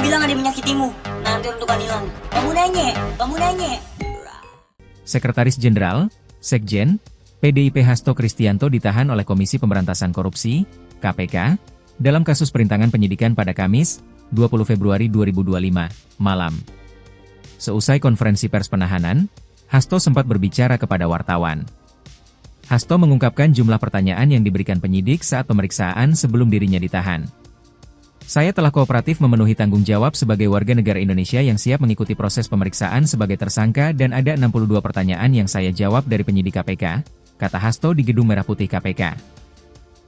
bilang ada yang menyakitimu. Nanti untuk hilang. Kamu nanya. Sekretaris Jenderal, Sekjen, PDIP Hasto Kristianto ditahan oleh Komisi Pemberantasan Korupsi, KPK, dalam kasus perintangan penyidikan pada Kamis, 20 Februari 2025, malam. Seusai konferensi pers penahanan, Hasto sempat berbicara kepada wartawan. Hasto mengungkapkan jumlah pertanyaan yang diberikan penyidik saat pemeriksaan sebelum dirinya ditahan. Saya telah kooperatif memenuhi tanggung jawab sebagai warga negara Indonesia yang siap mengikuti proses pemeriksaan sebagai tersangka dan ada 62 pertanyaan yang saya jawab dari penyidik KPK, kata Hasto di Gedung Merah Putih KPK.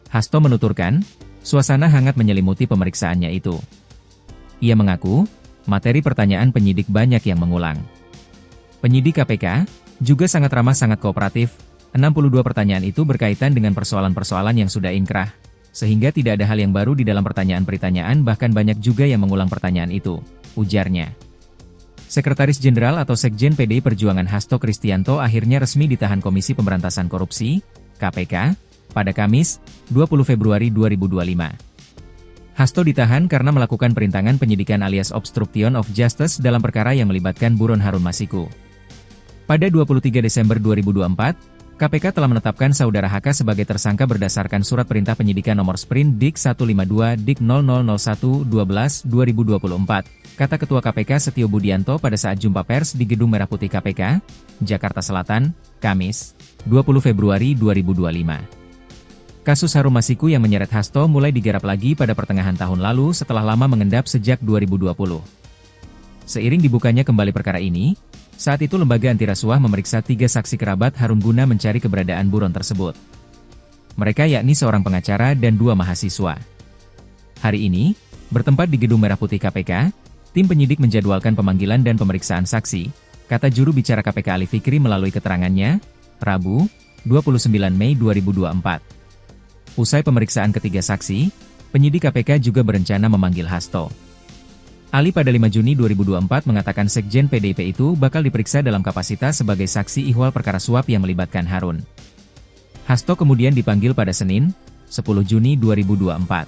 Hasto menuturkan, suasana hangat menyelimuti pemeriksaannya itu. Ia mengaku, materi pertanyaan penyidik banyak yang mengulang. Penyidik KPK juga sangat ramah sangat kooperatif, 62 pertanyaan itu berkaitan dengan persoalan-persoalan yang sudah inkrah, sehingga tidak ada hal yang baru di dalam pertanyaan-pertanyaan bahkan banyak juga yang mengulang pertanyaan itu, ujarnya. Sekretaris Jenderal atau Sekjen PDI Perjuangan Hasto Kristianto akhirnya resmi ditahan Komisi Pemberantasan Korupsi, KPK, pada Kamis, 20 Februari 2025. Hasto ditahan karena melakukan perintangan penyidikan alias obstruction of justice dalam perkara yang melibatkan buron Harun Masiku. Pada 23 Desember 2024, KPK telah menetapkan Saudara HK sebagai tersangka berdasarkan Surat Perintah Penyidikan Nomor Sprint Dik 152 Dik 0001-12-2024, kata Ketua KPK Setio Budianto pada saat jumpa pers di Gedung Merah Putih KPK, Jakarta Selatan, Kamis, 20 Februari 2025. Kasus Harun Masiku yang menyeret Hasto mulai digarap lagi pada pertengahan tahun lalu setelah lama mengendap sejak 2020. Seiring dibukanya kembali perkara ini, saat itu lembaga antirasuah memeriksa 3 saksi kerabat Harun guna mencari keberadaan buron tersebut. Mereka yakni seorang pengacara dan 2 mahasiswa. Hari ini, bertempat di Gedung Merah Putih KPK, tim penyidik menjadwalkan pemanggilan dan pemeriksaan saksi, kata juru bicara KPK Ali Fikri melalui keterangannya, Rabu, 29 Mei 2024. Usai pemeriksaan ketiga saksi, penyidik KPK juga berencana memanggil Hasto. Ali pada 5 Juni 2024 mengatakan Sekjen PDIP itu bakal diperiksa dalam kapasitas sebagai saksi ihwal perkara suap yang melibatkan Harun. Hasto kemudian dipanggil pada Senin, 10 Juni 2024.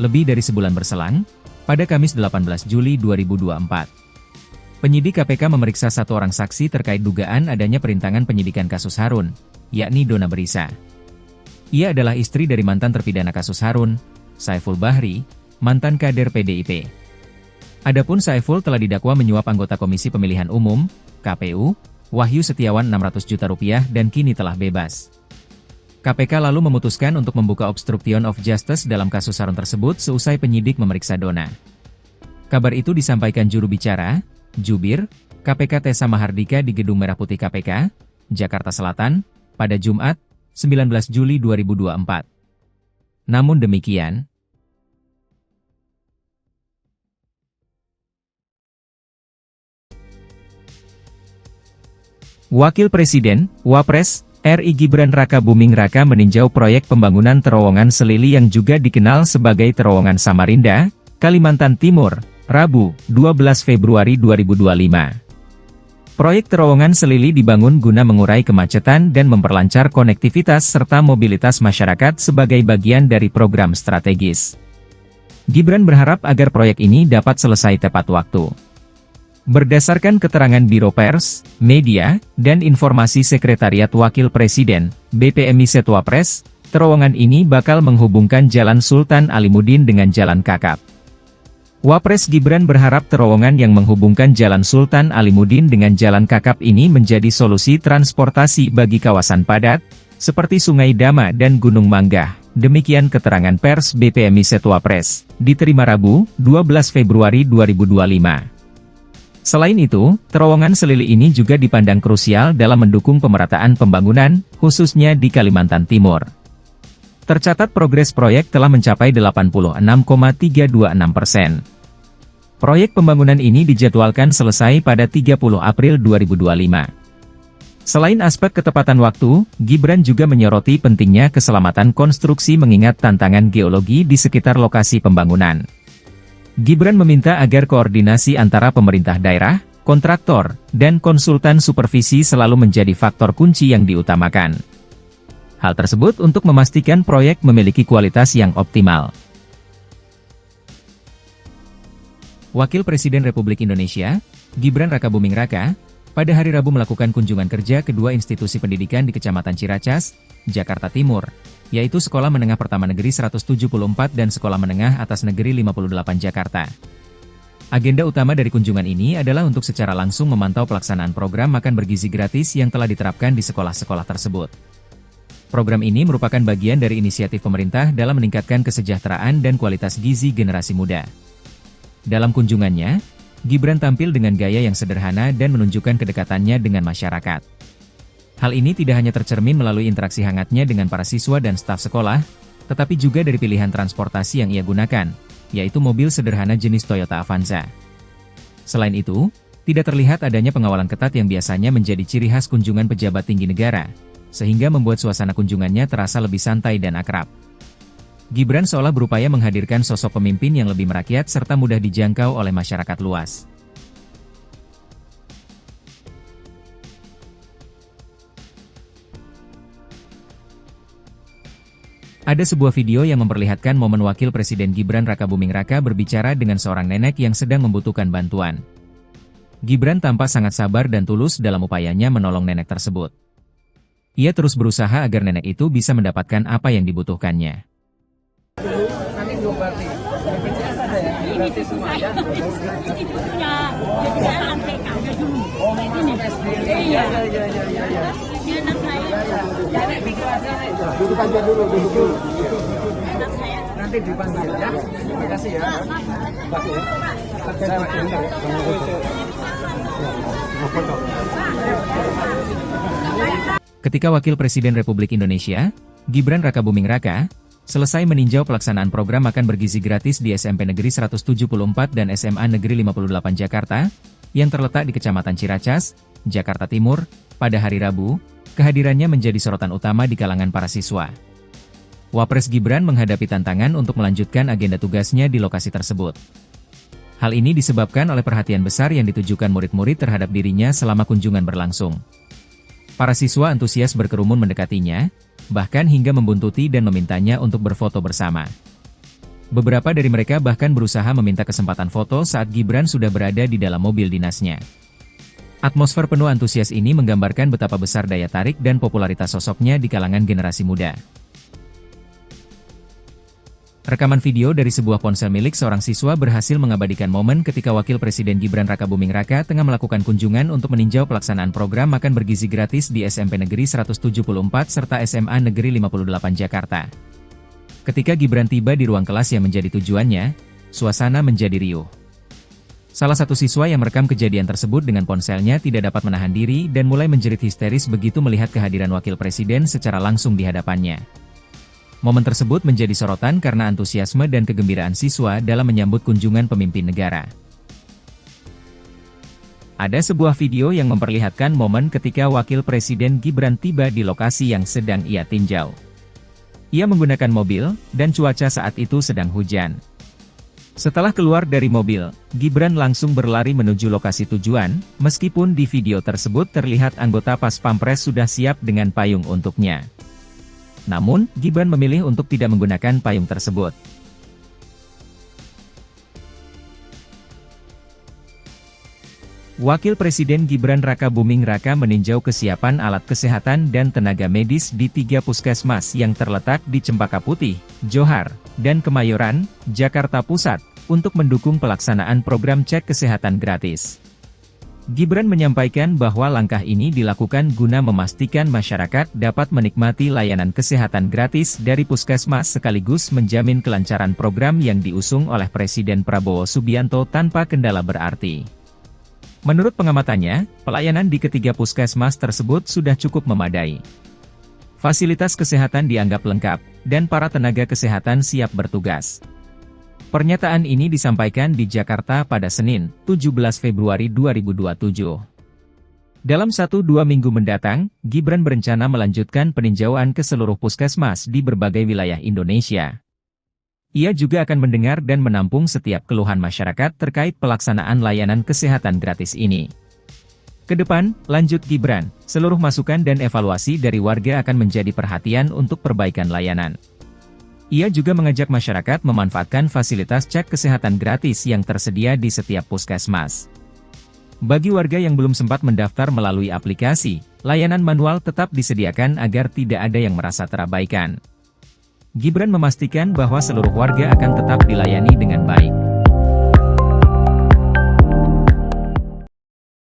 Lebih dari sebulan berselang, pada Kamis 18 Juli 2024. Penyidik KPK memeriksa 1 orang saksi terkait dugaan adanya perintangan penyidikan kasus Harun, yakni Donna Berisa. Ia adalah istri dari mantan terpidana kasus Harun, Saiful Bahri, mantan kader PDIP. Adapun Saiful telah didakwa menyuap anggota Komisi Pemilihan Umum, KPU, Wahyu Setiawan Rp600 juta dan kini telah bebas. KPK lalu memutuskan untuk membuka obstruction of justice dalam kasus Harun tersebut seusai penyidik memeriksa Donna. Kabar itu disampaikan juru bicara, Jubir, KPK Tessa Mahardika di Gedung Merah Putih KPK, Jakarta Selatan, pada Jumat, 19 Juli 2024. Namun demikian, Wakil Presiden, Wapres, RI Gibran Raka Buming Raka meninjau proyek pembangunan terowongan Selili yang juga dikenal sebagai Terowongan Samarinda, Kalimantan Timur, Rabu, 12 Februari 2025. Proyek Terowongan Selili dibangun guna mengurai kemacetan dan memperlancar konektivitas serta mobilitas masyarakat sebagai bagian dari program strategis. Gibran berharap agar proyek ini dapat selesai tepat waktu. Berdasarkan keterangan Biro Pers, Media, dan Informasi Sekretariat Wakil Presiden, BPMI Setwapres, terowongan ini bakal menghubungkan Jalan Sultan Alimuddin dengan Jalan Kakap. Wapres Gibran berharap terowongan yang menghubungkan Jalan Sultan Alimuddin dengan Jalan Kakap ini menjadi solusi transportasi bagi kawasan padat, seperti Sungai Dama dan Gunung Manggah. Demikian keterangan pers BPMI Setwapres, diterima Rabu, 12 Februari 2025. Selain itu, terowongan Selili ini juga dipandang krusial dalam mendukung pemerataan pembangunan, khususnya di Kalimantan Timur. Tercatat progres proyek telah mencapai 86,326%. Proyek pembangunan ini dijadwalkan selesai pada 30 April 2025. Selain aspek ketepatan waktu, Gibran juga menyoroti pentingnya keselamatan konstruksi mengingat tantangan geologi di sekitar lokasi pembangunan. Gibran meminta agar koordinasi antara pemerintah daerah, kontraktor, dan konsultan supervisi selalu menjadi faktor kunci yang diutamakan. Hal tersebut untuk memastikan proyek memiliki kualitas yang optimal. Wakil Presiden Republik Indonesia, Gibran Rakabuming Raka, pada hari Rabu melakukan kunjungan kerja kedua institusi pendidikan di Kecamatan Ciracas, Jakarta Timur, yaitu Sekolah Menengah Pertama Negeri 174 dan Sekolah Menengah Atas Negeri 58 Jakarta. Agenda utama dari kunjungan ini adalah untuk secara langsung memantau pelaksanaan program makan bergizi gratis yang telah diterapkan di sekolah-sekolah tersebut. Program ini merupakan bagian dari inisiatif pemerintah dalam meningkatkan kesejahteraan dan kualitas gizi generasi muda. Dalam kunjungannya, Gibran tampil dengan gaya yang sederhana dan menunjukkan kedekatannya dengan masyarakat. Hal ini tidak hanya tercermin melalui interaksi hangatnya dengan para siswa dan staf sekolah, tetapi juga dari pilihan transportasi yang ia gunakan, yaitu mobil sederhana jenis Toyota Avanza. Selain itu, tidak terlihat adanya pengawalan ketat yang biasanya menjadi ciri khas kunjungan pejabat tinggi negara, sehingga membuat suasana kunjungannya terasa lebih santai dan akrab. Gibran seolah berupaya menghadirkan sosok pemimpin yang lebih merakyat serta mudah dijangkau oleh masyarakat luas. Ada sebuah video yang memperlihatkan momen Wakil Presiden Gibran Rakabuming Raka berbicara dengan seorang nenek yang sedang membutuhkan bantuan. Gibran tampak sangat sabar dan tulus dalam upayanya menolong nenek tersebut. Ia terus berusaha agar nenek itu bisa mendapatkan apa yang dibutuhkannya. Nanti belum berarti BPJS ada ya? Gratis semua ya? Ini punya jalan TK-nya dulu. Oh, ini SD. Iya. Ini anak saya. Nenek pikir aja nih. Duduk aja dulu, duduk dulu. Anak saya. Nanti dipanggil ya. Terima kasih ya. Terima kasih ya. Saya antar ya. Ketika Wakil Presiden Republik Indonesia, Gibran Rakabuming Raka, selesai meninjau pelaksanaan program makan bergizi gratis di SMP Negeri 174 dan SMA Negeri 58 Jakarta, yang terletak di Kecamatan Ciracas, Jakarta Timur, pada hari Rabu, kehadirannya menjadi sorotan utama di kalangan para siswa. Wapres Gibran menghadapi tantangan untuk melanjutkan agenda tugasnya di lokasi tersebut. Hal ini disebabkan oleh perhatian besar yang ditujukan murid-murid terhadap dirinya selama kunjungan berlangsung. Para siswa antusias berkerumun mendekatinya, bahkan hingga membuntuti dan memintanya untuk berfoto bersama. Beberapa dari mereka bahkan berusaha meminta kesempatan foto saat Gibran sudah berada di dalam mobil dinasnya. Atmosfer penuh antusias ini menggambarkan betapa besar daya tarik dan popularitas sosoknya di kalangan generasi muda. Rekaman video dari sebuah ponsel milik seorang siswa berhasil mengabadikan momen ketika Wakil Presiden Gibran Rakabuming Raka tengah melakukan kunjungan untuk meninjau pelaksanaan program makan bergizi gratis di SMP Negeri 174 serta SMA Negeri 58 Jakarta. Ketika Gibran tiba di ruang kelas yang menjadi tujuannya, suasana menjadi riuh. Salah satu siswa yang merekam kejadian tersebut dengan ponselnya tidak dapat menahan diri dan mulai menjerit histeris begitu melihat kehadiran Wakil Presiden secara langsung di hadapannya. Momen tersebut menjadi sorotan karena antusiasme dan kegembiraan siswa dalam menyambut kunjungan pemimpin negara. Ada sebuah video yang memperlihatkan momen ketika Wakil Presiden Gibran tiba di lokasi yang sedang ia tinjau. Ia menggunakan mobil, dan cuaca saat itu sedang hujan. Setelah keluar dari mobil, Gibran langsung berlari menuju lokasi tujuan, meskipun di video tersebut terlihat anggota Pas Pampres sudah siap dengan payung untuknya. Namun, Gibran memilih untuk tidak menggunakan payung tersebut. Wakil Presiden Gibran Rakabuming Raka meninjau kesiapan alat kesehatan dan tenaga medis di 3 puskesmas yang terletak di Cempaka Putih, Johar, dan Kemayoran, Jakarta Pusat, untuk mendukung pelaksanaan program cek kesehatan gratis. Gibran menyampaikan bahwa langkah ini dilakukan guna memastikan masyarakat dapat menikmati layanan kesehatan gratis dari puskesmas sekaligus menjamin kelancaran program yang diusung oleh Presiden Prabowo Subianto tanpa kendala berarti. Menurut pengamatannya, pelayanan di ketiga puskesmas tersebut sudah cukup memadai. Fasilitas kesehatan dianggap lengkap, dan para tenaga kesehatan siap bertugas. Pernyataan ini disampaikan di Jakarta pada Senin, 17 Februari 2027. Dalam 1-2 minggu mendatang, Gibran berencana melanjutkan peninjauan ke seluruh puskesmas di berbagai wilayah Indonesia. Ia juga akan mendengar dan menampung setiap keluhan masyarakat terkait pelaksanaan layanan kesehatan gratis ini. Kedepan, lanjut Gibran, seluruh masukan dan evaluasi dari warga akan menjadi perhatian untuk perbaikan layanan. Ia juga mengajak masyarakat memanfaatkan fasilitas cek kesehatan gratis yang tersedia di setiap puskesmas. Bagi warga yang belum sempat mendaftar melalui aplikasi, layanan manual tetap disediakan agar tidak ada yang merasa terabaikan. Gibran memastikan bahwa seluruh warga akan tetap dilayani dengan baik.